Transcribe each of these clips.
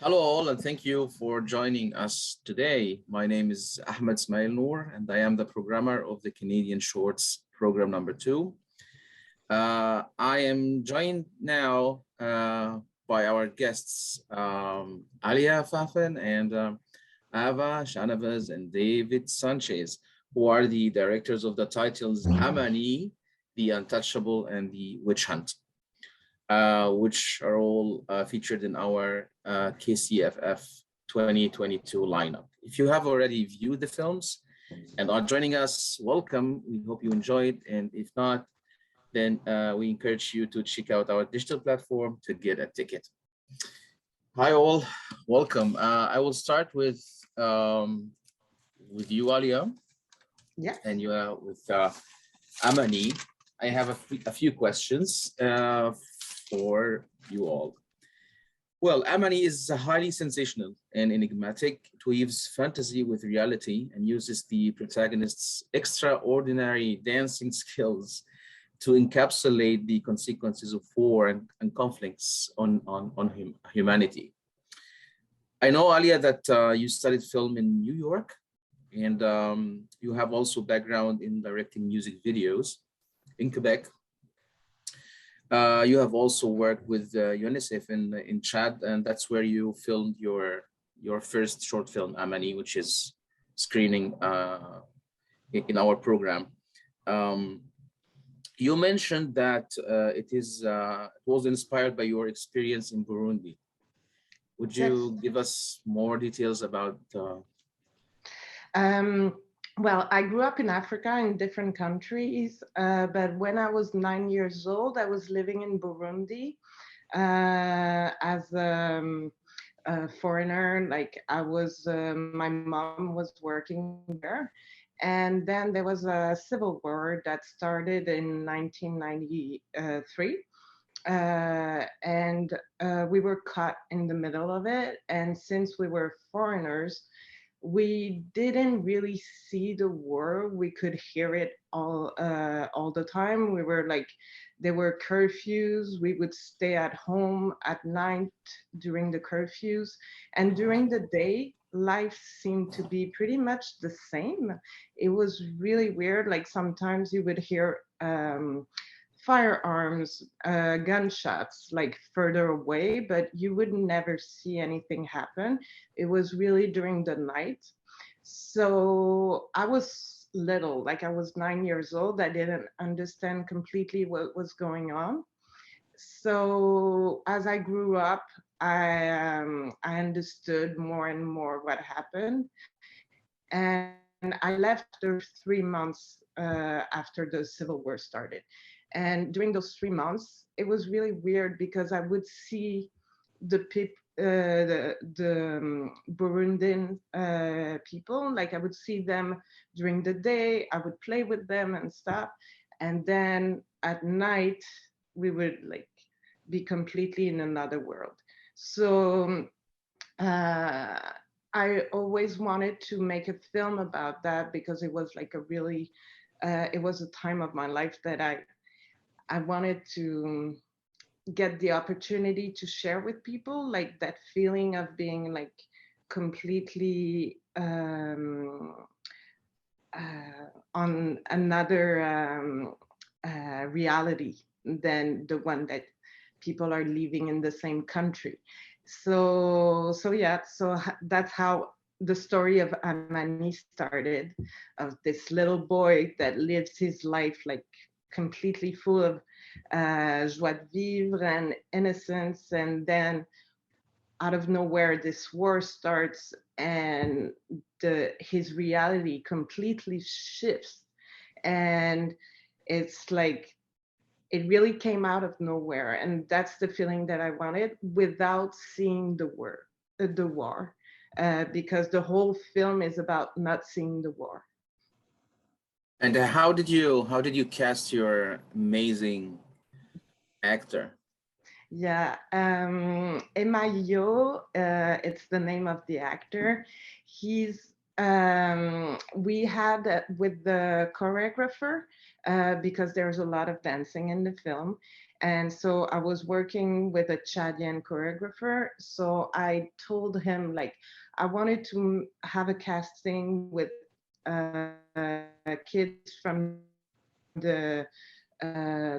Hello all, and thank you for joining us today. My name is Ahmed Smail Noor, and I am the programmer of the Canadian Shorts program number 2. I am joined now by our guests, Alliah Fafin and Avazeh Shahnavaz and David Sanchez, who are the directors of the titles Amani, The Untouchable, and The Witch Hunt. Which are all featured in our KCFF 2022 lineup. If you have already viewed the films and are joining us, welcome. We hope you enjoyed. And if not, then we encourage you to check out our digital platform to get a ticket. Hi all, welcome. I will start with you, Alliah. Yeah. And you with Amani. I have a few questions for you all. Well, Amani is highly sensational and enigmatic. It weaves fantasy with reality and uses the protagonist's extraordinary dancing skills to encapsulate the consequences of war and conflicts on humanity. I know, Alliah, that you studied film in New York, and you have also background in directing music videos in Quebec. You have also worked with UNICEF in Chad, and that's where you filmed your first short film, Amani, which is screening in our program. You mentioned that it was inspired by your experience in Burundi. Would you give us more details about? Well, I grew up in Africa in different countries, but when I was 9 years old, I was living in Burundi as a foreigner. Like I was, my mom was working there. And then there was a civil war that started in 1993. And we were caught in the middle of it. And since we were foreigners, we didn't really see the war. We could hear it all the time. We were like, there were curfews. We would stay at home at night during the curfews, and during the day, life seemed to be pretty much the same. It was really weird. Like sometimes you would hear firearms, gunshots like further away, but you would never see anything happen. It was really during the night. So I was little, like I was 9 years old. I didn't understand completely what was going on. So as I grew up, I understood more and more what happened. And I left after 3 months after the Civil War started. And during those 3 months, it was really weird because I would see the Burundian people, like I would see them during the day, I would play with them and stuff. And then at night, we would like be completely in another world. So I always wanted to make a film about that because it was like a really, it was a time of my life that I wanted to get the opportunity to share with people, like that feeling of being like completely on another reality than the one that people are living in the same country. So yeah, so that's how the story of Amani started, of this little boy that lives his life like completely full of joie de vivre and innocence, and then out of nowhere this war starts and his reality completely shifts, and it's like it really came out of nowhere, and that's the feeling that I wanted without seeing the war, because the whole film is about not seeing the war. And how did you cast your amazing actor? Yeah, Emayo, it's the name of the actor. He's We had with the choreographer, because there's a lot of dancing in the film. And so I was working with a Chadian choreographer. So I told him, like, I wanted to have a casting with kids from the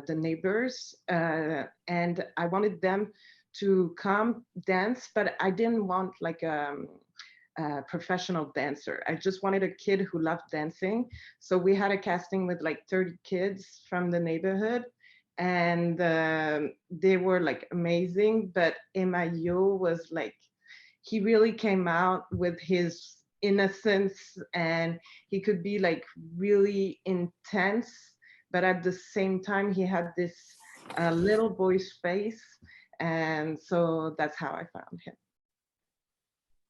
neighbors, and I wanted them to come dance, but I didn't want like a professional dancer. I just wanted a kid who loved dancing. So we had a casting with like 30 kids from the neighborhood, and they were like amazing. But Emayo was like, he really came out with his innocence, and he could be like really intense, but at the same time he had this little boy's face, and so that's how I found him.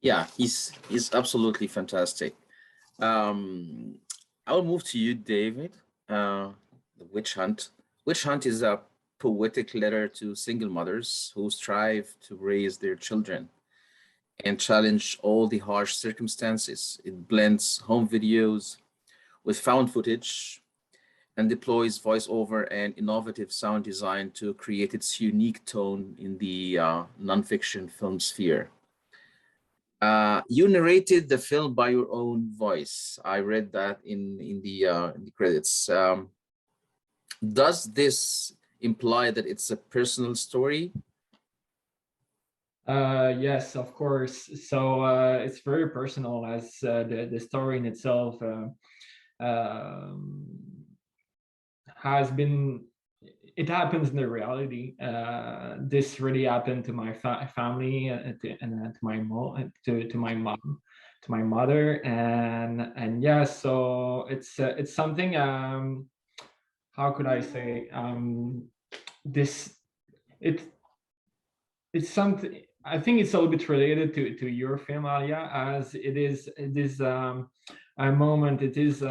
Yeah, he's absolutely fantastic. I'll move to you, David. The Witch Hunt. Witch Hunt is a poetic letter to single mothers who strive to raise their children and challenge all the harsh circumstances. It blends home videos with found footage and deploys voiceover and innovative sound design to create its unique tone in the nonfiction film sphere. You narrated the film by your own voice. I read that in the credits. Does this imply that it's a personal story? Yes, of course. So it's very personal, as the story in itself has been. It happens in the reality. This really happened to my family, and to my mom, to my mom, to my mother, and yeah. So it's something. How could I say? This it it's something. I think it's a little bit related to your film, Alliah, as it is a moment. It is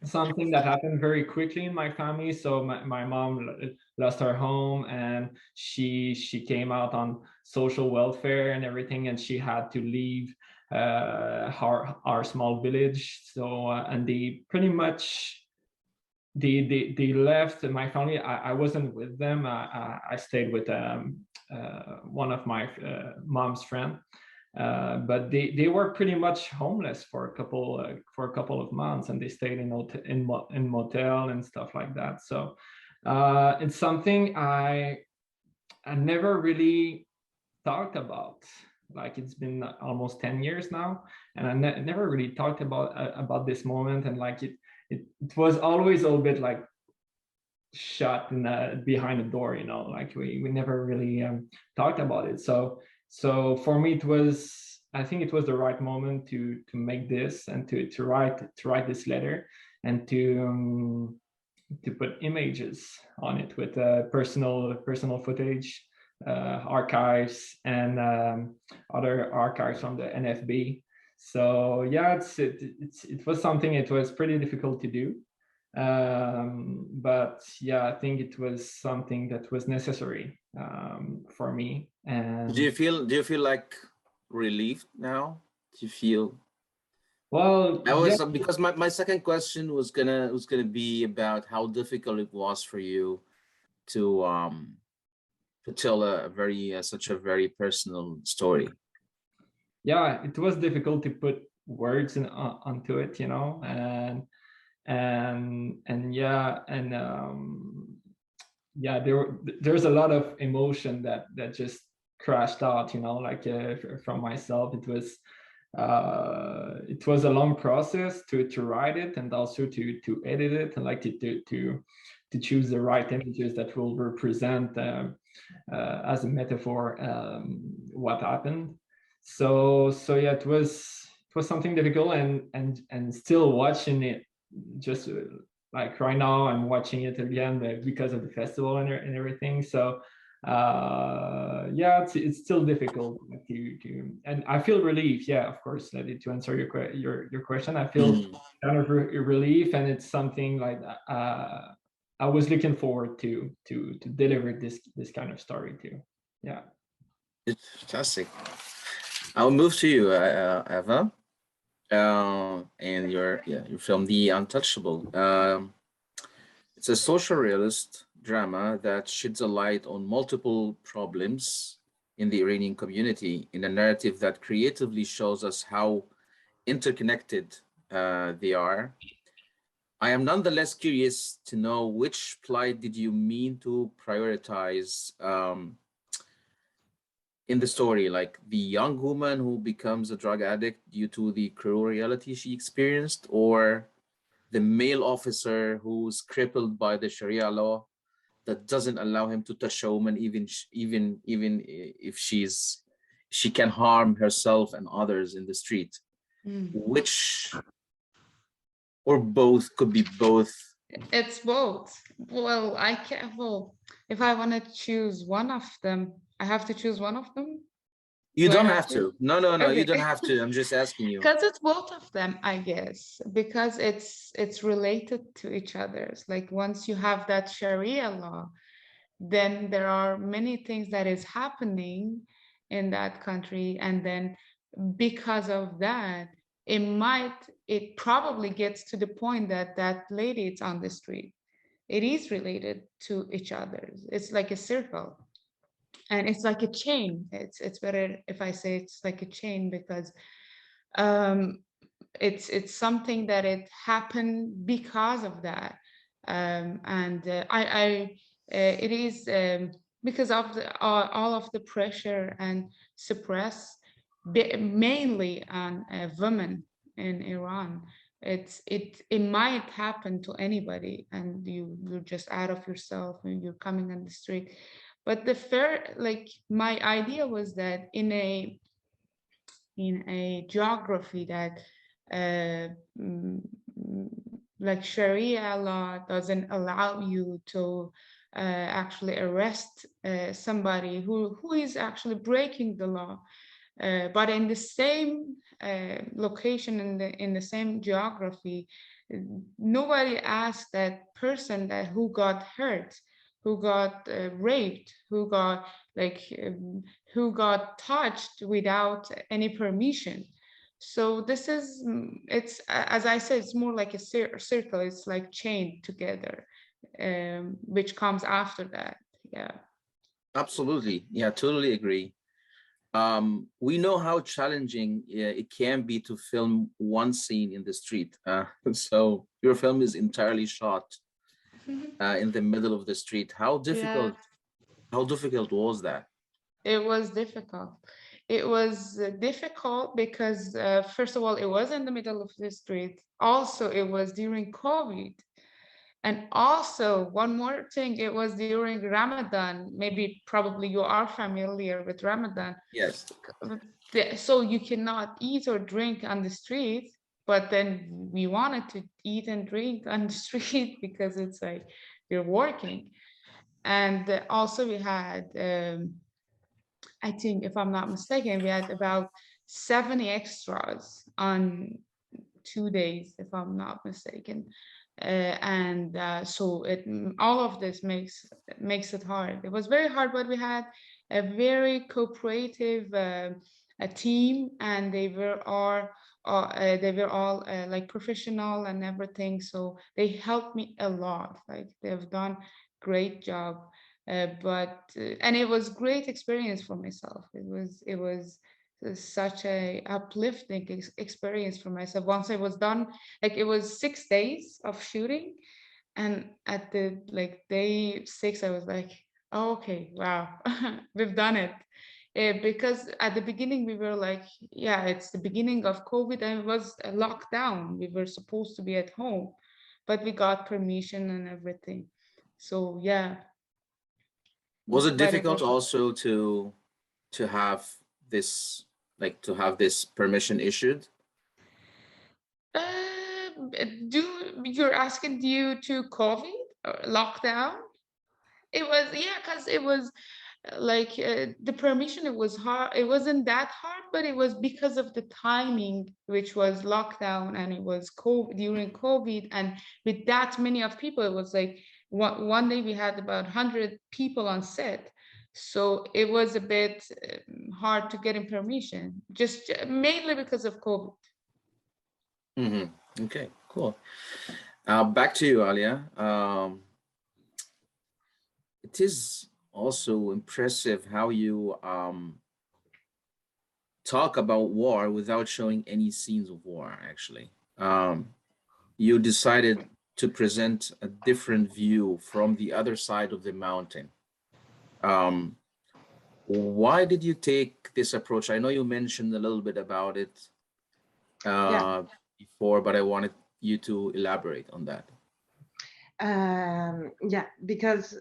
something that happened very quickly in my family. So my mom lost her home, and she came out on social welfare and everything, and she had to leave our small village. So and they pretty much they left my family. I wasn't with them. I stayed with one of my mom's friend, but they were pretty much homeless for a couple of months, and they stayed in motel and stuff like that. So it's something I never really talked about. Like, it's been almost 10 years now, and I never really talked about this moment, and like it was always a little bit like shut in behind the door, you know, like we never really talked about it. So for me, I think it was the right moment to make this, and to write this letter, and to put images on it with personal footage, archives, and other archives from the NFB. So yeah, it was something. It was pretty difficult to do, but yeah, I think it was something that was necessary for me. And do you feel like relieved now? Do you feel? Well, I was yeah. Because my second question was gonna be about how difficult it was for you to tell a very such a very personal story. Yeah, it was difficult to put words onto it, you know, and yeah, and yeah, there's a lot of emotion that just crashed out, you know, like from myself. It was a long process to write it, and also to edit it, and like to choose the right images that will represent as a metaphor what happened. So yeah, it was something difficult, and still watching it, just like right now I'm watching it again because of the festival and everything. So yeah, it's still difficult to and I feel relief. Yeah, of course, to answer your question, I feel kind of relief, and it's something like I was looking forward to deliver this kind of story too. Yeah, It's fantastic. I'll move to you, Eva. and you're from The Untouchable. It's a social realist drama that sheds a light on multiple problems in the Iranian community in a narrative that creatively shows us how interconnected they are. I am nonetheless curious to know which plight did you mean to prioritize in the story, like the young woman who becomes a drug addict due to the cruel reality she experienced, or the male officer who's crippled by the Sharia law that doesn't allow him to touch a woman, even if she can harm herself and others in the street. Mm. Which or both could be both. It's both. Well, I can't. Well, if I want to choose one of them, I have to choose one of them. You Do I don't have have to. No, no, no. You Okay. don't have to. I'm just asking you. Because it's both of them, I guess, because it's related to each other's. Like once you have that Sharia law, then there are many things that is happening in that country, and then because of that, it probably gets to the point that that lady is on the street. It is related to each other. It's like a circle, and it's like a chain. It's better if I say it's like a chain, because um, it's something that it happened because of that, and it is because of all of the pressure and suppress, mainly on women in Iran. It might happen to anybody, and you're just out of yourself and you're coming on the street. But the fair, like my idea was that in a geography that uh, mm, like Sharia law doesn't allow you to actually arrest somebody who is actually breaking the law. But in the same location, in the same geography, nobody asked that person that who got hurt, who got raped, who got touched without any permission. So this is it's as I said, it's more like a circle. It's like chained together, which comes after that. Yeah. Absolutely. Yeah, totally agree. We know how challenging it can be to film one scene in the street. So your film is entirely shot in the middle of the street. Yeah. How difficult was that? It was difficult. It was difficult because, first of all, it was in the middle of the street. Also, it was during COVID. And also, one more thing, it was during Ramadan. Maybe, probably you are familiar with Ramadan. Yes. So you cannot eat or drink on the street, but then we wanted to eat and drink on the street because it's like we're working. And also, we had I think, if I'm not mistaken, we had about 70 extras on 2 days, if I'm not mistaken. And so all of this makes it hard. It was very hard, but we had a very cooperative a team, and they were all like professional and everything. So they helped me a lot. Like they've done great job. And it was great experience for myself. It was such a uplifting experience for myself. Once I was done, like it was 6 days of shooting, and at the like day 6, I was like, oh, okay, wow, we've done it. Because at the beginning we were like, yeah, it's the beginning of COVID and it was a lockdown. We were supposed to be at home, but we got permission and everything. So yeah, Was it but it difficult was. also to have this to have this permission issued? Do you're asking due to COVID or lockdown? It was, yeah, because it was the permission. It was hard. It wasn't that hard, but it was because of the timing, which was lockdown, and it was COVID, during COVID, and with that many of people, it was like one day we had about 100 people on set. So it was a bit hard to get in permission, just mainly because of COVID. Okay, cool. Back to you, Alliah. It is also impressive how you talk about war without showing any scenes of war, actually. You decided to present a different view from the other side of the mountain. Why did you take this approach? I know you mentioned a little bit about it before, but I wanted you to elaborate on that. Yeah, because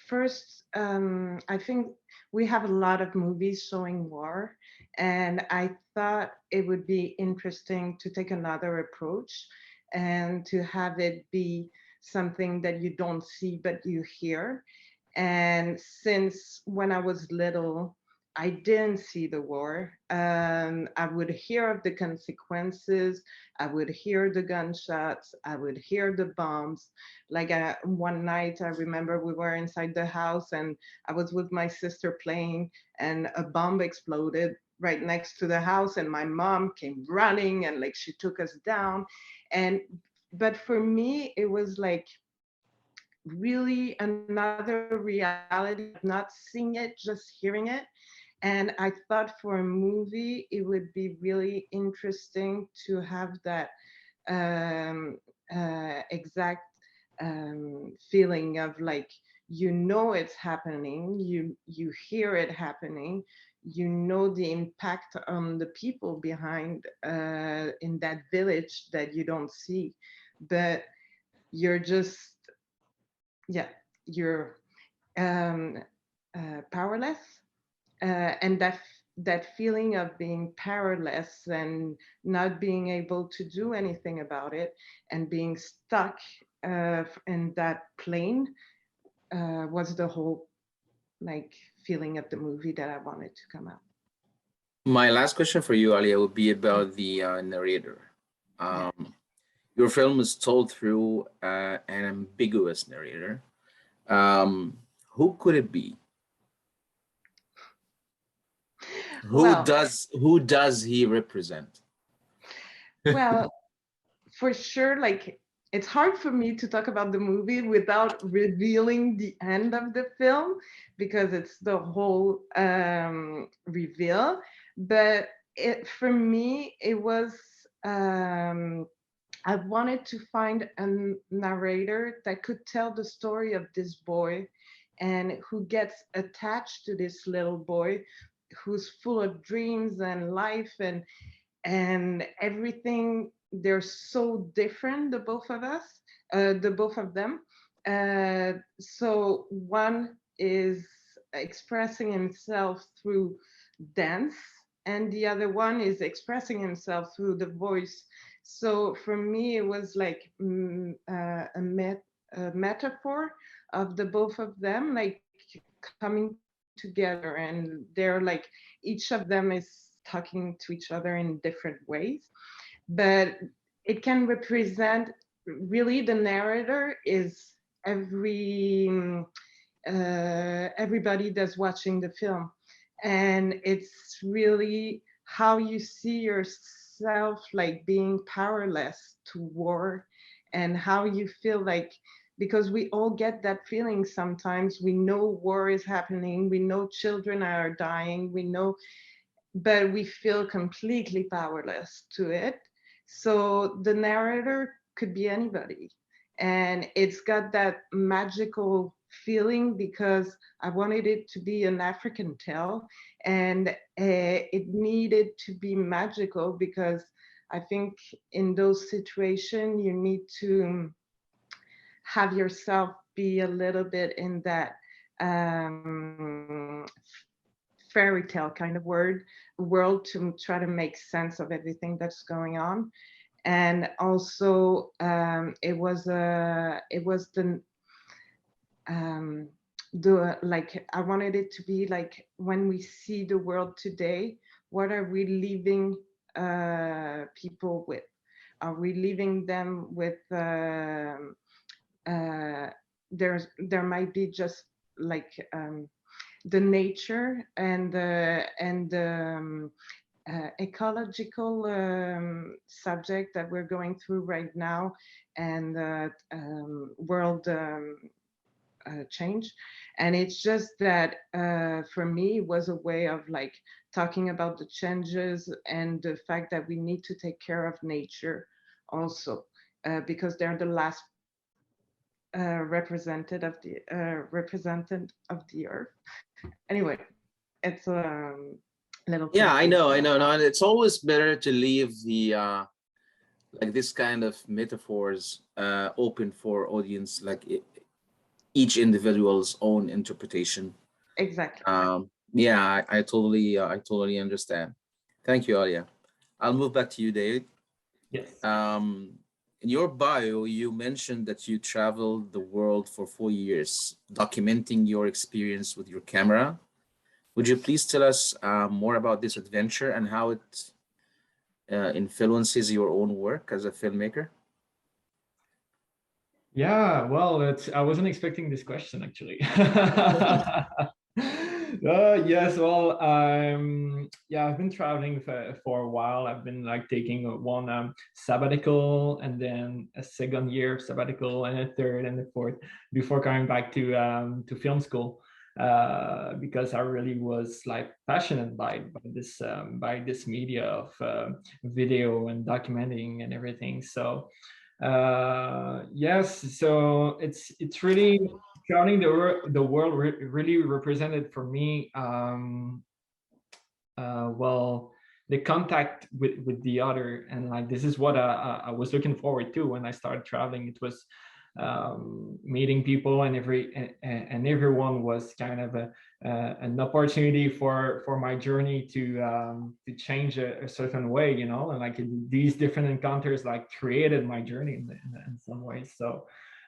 first, I think we have a lot of movies showing war, and I thought it would be interesting to take another approach and to have it be something that you don't see but you hear. And since when I was little, I didn't see the war. I would hear of the consequences. I would hear the gunshots. I would hear the bombs. Like one night, I remember we were inside the house and I was with my sister playing, and a bomb exploded right next to the house, and my mom came running and like she took us down. And but for me, it was like really another reality of not seeing it, just hearing it. And I thought for a movie, it would be really interesting to have that um, exact feeling of like, you know, it's happening, you hear it happening, you know the impact on the people behind in that village that you don't see, but you're just, yeah, you're um, powerless, and that feeling of being powerless and not being able to do anything about it and being stuck in that plane was the whole like feeling of the movie that I wanted to come out. My last question for you, Alliah, would be about the narrator. Yeah. Your film is told through an ambiguous narrator. Who could it be? Well, Who does he represent? well, for sure, like it's hard for me to talk about the movie without revealing the end of the film because it's the whole reveal. But for me, it was I wanted to find a narrator that could tell the story of this boy and who gets attached to this little boy who's full of dreams and life and everything. They're so different, the both of us, the both of them. So one is expressing himself through dance, and the other one is expressing himself through the voice. So for me, it was like a metaphor of the both of them, like coming together, and they're like each of them is talking to each other in different ways, but it can represent really the narrator is everybody that's watching the film, and it's really how you see yourself like being powerless to war, and how you feel like, because we all get that feeling sometimes. We know war is happening, we know children are dying, we know, but we feel completely powerless to it. So the narrator could be anybody. And it's got that magical feeling because I wanted it to be an African tale, and it needed to be magical because I think in those situations you need to have yourself be a little bit in that um, fairy tale kind of world to try to make sense of everything that's going on. And also it was the like I wanted it to be like when we see the world today, what are we leaving people with? Are we leaving them with there might be just like the nature and ecological subject that we're going through right now, and world change. And it's just that for me, it was a way of like talking about the changes and the fact that we need to take care of nature also, because they're the last represented of the earth. Anyway, it's little. Yeah, I know. No, and it's always better to leave the like this kind of metaphors open for audience, like each individual's own interpretation. Exactly. Yeah, I totally understand. Thank you, Alliah. I'll move back to you, David. Yes. In your bio, you mentioned that you traveled the world for 4 years, documenting your experience with your camera. Would you please tell us more about this adventure and how it influences your own work as a filmmaker? Yeah, well, I wasn't expecting this question actually. Yes, well, yeah, I've been traveling for a while. I've been like taking one sabbatical, and then a second year sabbatical, and a third and a fourth before coming back to film school, because I really was like passionate by this media of video and documenting and everything. So yes, so it's really traveling the world really represented for me well, the contact with the other, and like this is what I was looking forward to when I started traveling. It was meeting people, and everyone was kind of an opportunity for my journey to change a certain way, you know, and like these different encounters like created my journey in some ways. So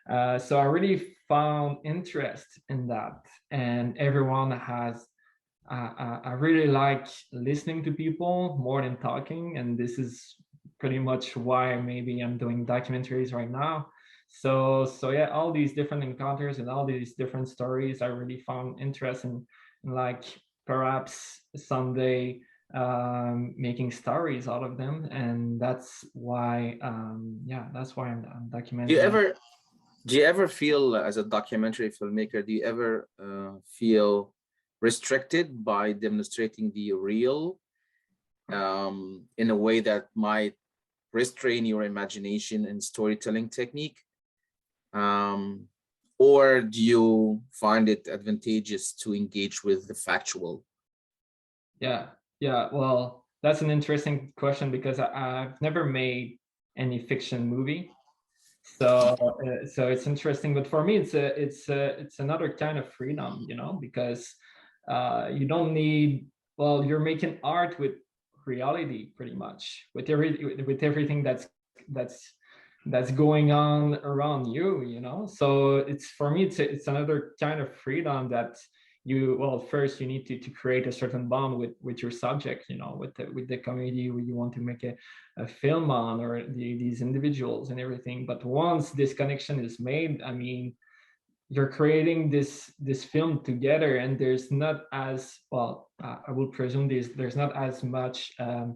I really found interest in that, and everyone has. I really like listening to people more than talking, and this is pretty much why maybe I'm doing documentaries right now. So yeah, all these different encounters and all these different stories, I really found interest in like perhaps someday making stories out of them, and that's why yeah, that's why I'm documenting. Do you ever feel, as a documentary filmmaker, do you ever feel restricted by demonstrating the real in a way that might restrain your imagination and storytelling technique? Or do you find it advantageous to engage with the factual? Yeah, well, that's an interesting question, because I've never made any fiction movie. So it's interesting, but for me it's another kind of freedom, you know, because you don't need, well, you're making art with reality pretty much, with everything that's going on around you, you know. So it's, for me, it's another kind of freedom that you, well, first you need to create a certain bond with your subject, you know, with the community where you want to make a film on, or these individuals and everything. But once this connection is made, I mean, you're creating this film together, and there's not as, well, I will presume there's not as much of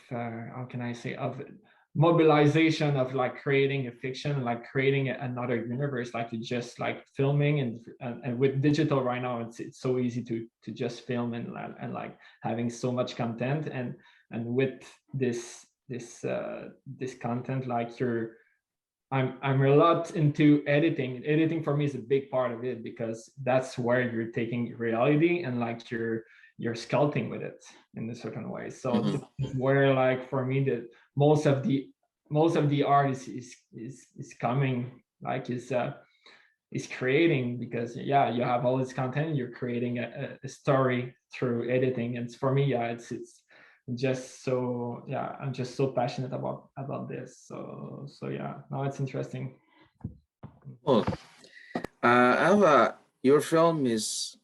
how can I say, of mobilization of like creating a fiction, like creating another universe, like you just like filming, and with digital right now, it's so easy to just film and like having so much content, and with this content, like I'm a lot into editing. Editing for me is a big part of it, because that's where you're taking reality and like you're sculpting with it in a certain way. So this is where, like, for me, that most of the art is coming, like is creating, because yeah, you have all this content, you're creating a story through editing. And for me, yeah, it's just so, yeah, I'm just so passionate about this. So yeah, no, it's interesting. Well, Ava, your film is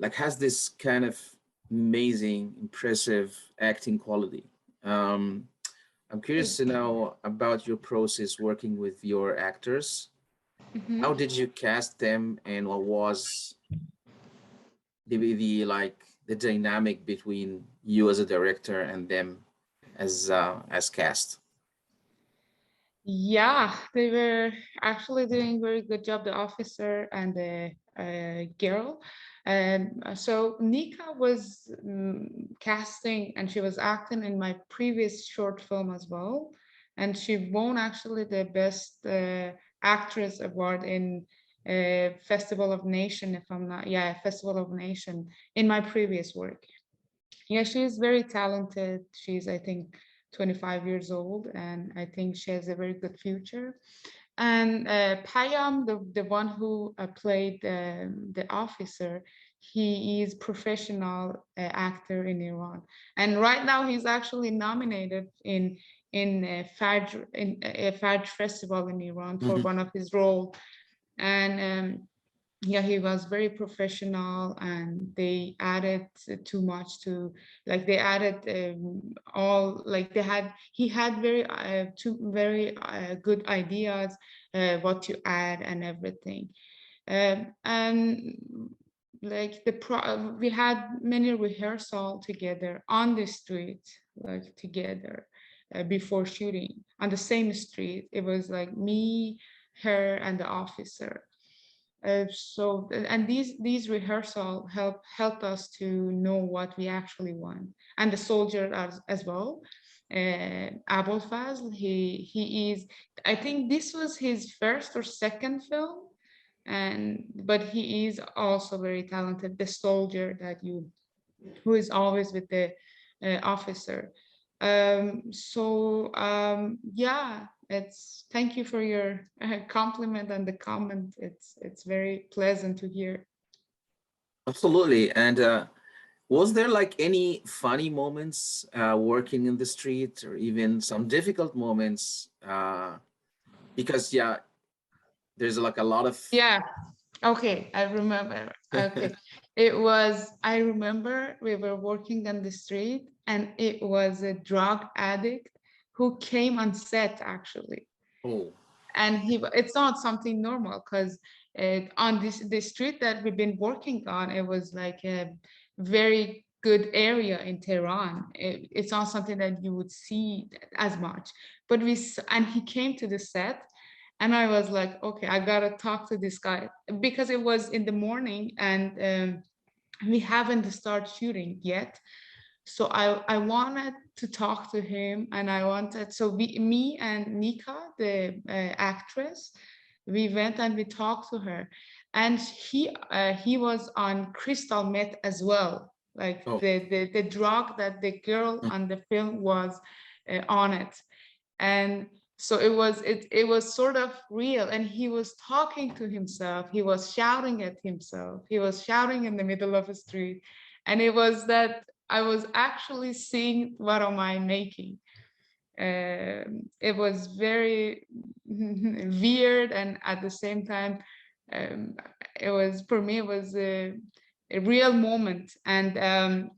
like has this kind of amazing, impressive acting quality. I'm curious to know about your process working with your actors. Mhm. How did you cast them, and what was the dynamic between you as a director and them as cast? Yeah, they were actually doing very good job, the officer and the girl. And so Nika was casting, and she was acting in my previous short film as well. And she won actually the best actress award in Festival of Nation, if I'm not, yeah, Festival of Nation in my previous work. Yeah, she's very talented. She's, I think, 25 years old, and I think she has a very good future. And Payam, the one who played the officer, he is professional actor in Iran, and right now he's actually nominated in a Fajr festival in Iran for Mhm. one of his role. And yeah, he was very professional, and they added too much to, like, they added all, like, he had very good ideas what to add and everything. And like we had many rehearsal together on the street, like together before shooting on the same street. It was like me, her, and the officer. And these rehearsal helped us to know what we actually want, and the soldier as well. Abul Fazl, he is, I think this was his first or second film, and but he is also very talented. The soldier who is always with the officer. Yeah, it's, thank you for your compliment and the comment. It's very pleasant to hear. Absolutely. And was there like any funny moments working in the street, or even some difficult moments? Because yeah, there's like a lot of Yeah. Okay, I remember. Okay, I remember we were working on the street, and it was a drug addict who came on set actually. oh, And it's not something normal, because on the street that we've been working on, it was like a very good area in Tehran. It's not something that you would see as much, but and he came to the set, and I was like, okay, I gotta talk to this guy, because it was in the morning, and we haven't started shooting yet. So I wanted to talk to him, and I wanted, so me and Nika, the actress, we went and we talked to her, and he was on crystal meth as well, like oh, the drug that the girl mm, on the film was on it. And so it was sort of real, and he was talking to himself, he was shouting at himself, he was shouting in the middle of a street, and it was that I was actually seeing what am I making. It was very weird, and at the same time, um, it was, for me, it was a real moment. And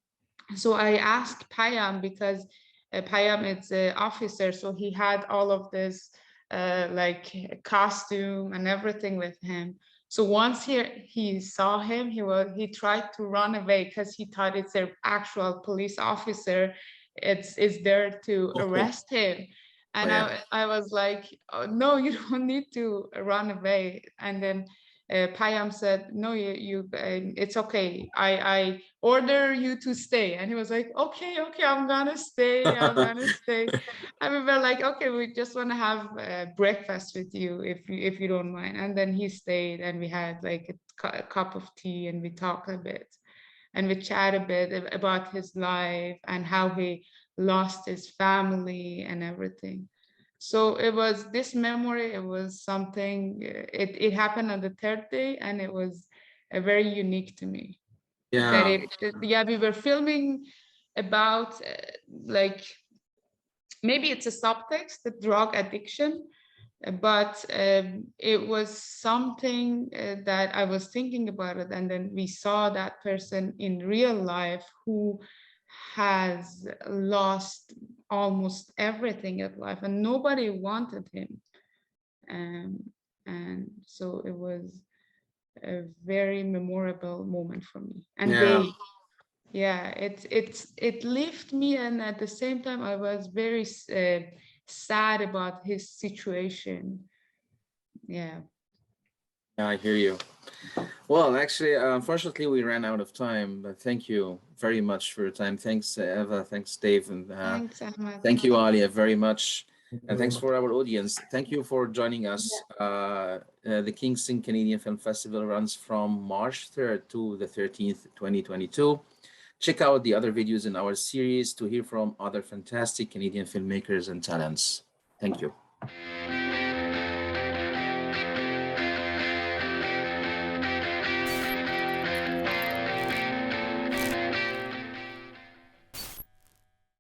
so I asked Payam, because Payam is an officer, so he had all of this like costume and everything with him. So once he saw him, he tried to run away, because he thought it's an actual police officer. It's there to oh, arrest him. oh, And yeah. I was like, oh, no, you don't need to run away. And then Payam said, no, it's okay. I order you to stay. And he was like, okay, I'm gonna stay. I'm gonna stay. And we were like, okay, we just want to have breakfast with you, if you don't mind. And then he stayed, and we had like a cup of tea, and we talked a bit, and we chat a bit about his life and how he lost his family and everything. So it was this memory, it was something, it happened on the third day, and it was very unique to me. That Yeah. yeah, we were filming about like, maybe it's a subtext, the drug addiction, but it was something that I was thinking about it, and then we saw that person in real life who has lost almost everything in life, and nobody wanted him. And so it was a very memorable moment for me. And Yeah. it lifted me, and at the same time I was very sad about his situation. Yeah. Yeah, I hear you. Well, actually, unfortunately, we ran out of time, but thank you very much for your time. Thanks, Eva. Thanks, Dave. And Thanks, Ahmed. thank you, Alliah, very much. Thank you And very thanks much. for our audience. Thank you for joining us. The Kingston Canadian Film Festival runs from March 3rd to the 13th, 2022. Check out the other videos in our series to hear from other fantastic Canadian filmmakers and talents. Thank you.